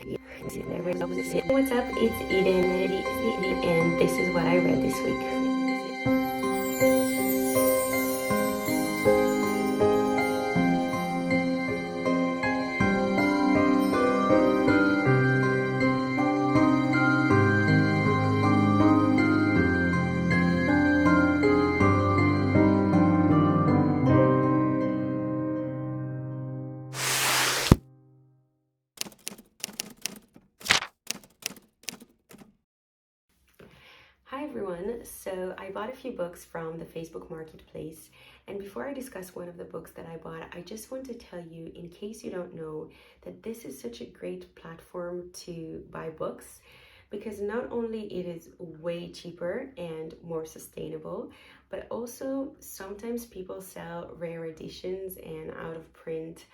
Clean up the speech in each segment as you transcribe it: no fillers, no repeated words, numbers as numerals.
What's up? It's Eden, and this is what I read this week. Hi everyone, so I bought a few books from the Facebook Marketplace, and before I discuss one of the books that I bought, I just want to tell you, in case you don't know, that this is such a great platform to buy books, because not only it is way cheaper and more sustainable, but also sometimes people sell rare editions and out of print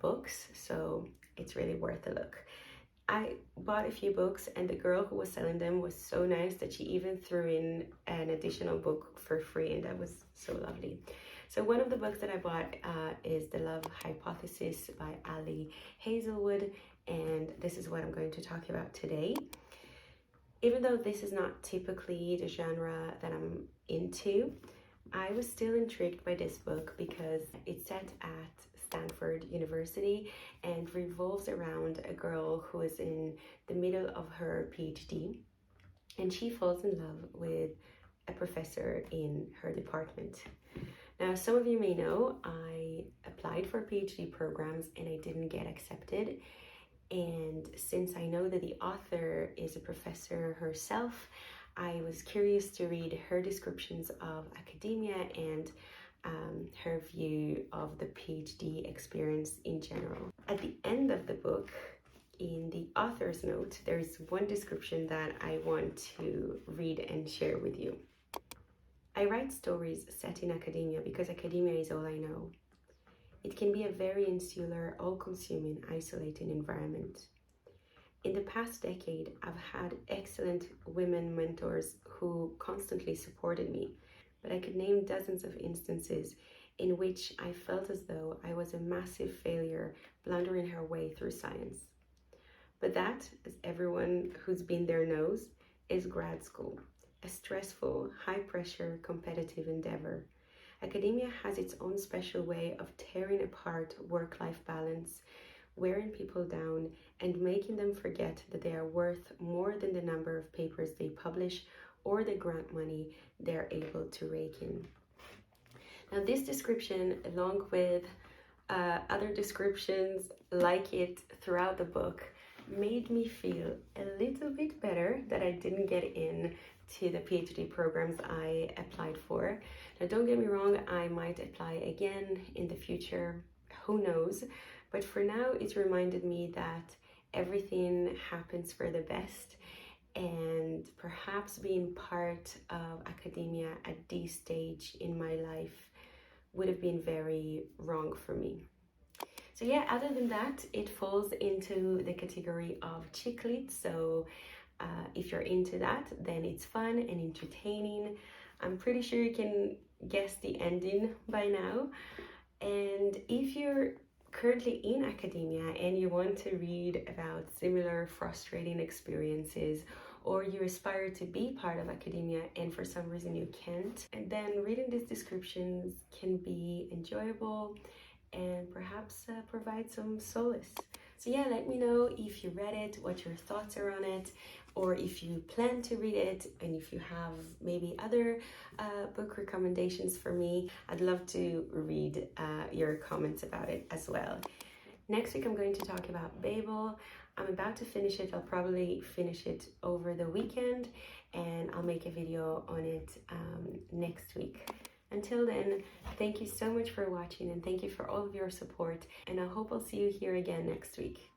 books, so it's really worth a look. I bought a few books, and the girl who was selling them was so nice that she even threw in an additional book for free, and that was so lovely. So one of the books that I bought is The Love Hypothesis by Ali Hazelwood, and this is what I'm going to talk about today. Even though this is not typically the genre that I'm into, I was still intrigued by this book because it's set at Stanford University and revolves around a girl who is in the middle of her PhD, and she falls in love with a professor in her department. Now, some of you may know I applied for PhD programs and I didn't get accepted. And since I know that the author is a professor herself, I was curious to read her descriptions of academia and her view of the PhD experience in general. At the end of the book, in the author's note, there is one description that I want to read and share with you. I write stories set in academia because academia is all I know. It can be a very insular, all-consuming, isolating environment. In the past decade, I've had excellent women mentors who constantly supported me, but I could name dozens of instances in which I felt as though I was a massive failure blundering her way through science. But that, as everyone who's been there knows, is grad school, a stressful, high-pressure, competitive endeavor. Academia has its own special way of tearing apart work-life balance, wearing people down, and making them forget that they are worth more than the number of papers they publish or the grant money they're able to rake in. Now, this description, along with other descriptions like it throughout the book, made me feel a little bit better that I didn't get in to the PhD programs I applied for. Now, don't get me wrong, I might apply again in the future, who knows? But for now, it reminded me that everything happens for the best, and perhaps being part of academia at this stage in my life would have been very wrong for me. So yeah, other than that, it falls into the category of chick lit. So if you're into that, then it's fun and entertaining. I'm pretty sure you can guess the ending by now. And if you're currently in academia and you want to read about similar frustrating experiences, or you aspire to be part of academia and for some reason you can't, and then reading these descriptions can be enjoyable and perhaps provide some solace. So yeah, let me know if you read it, what your thoughts are on it, or if you plan to read it, and if you have maybe other book recommendations for me. I'd love to read your comments about it as well. Next week I'm going to talk about Babel. I'm about to finish it. I'll probably finish it over the weekend, and I'll make a video on it next week. Until then, thank you so much for watching, and thank you for all of your support, and I hope I'll see you here again next week.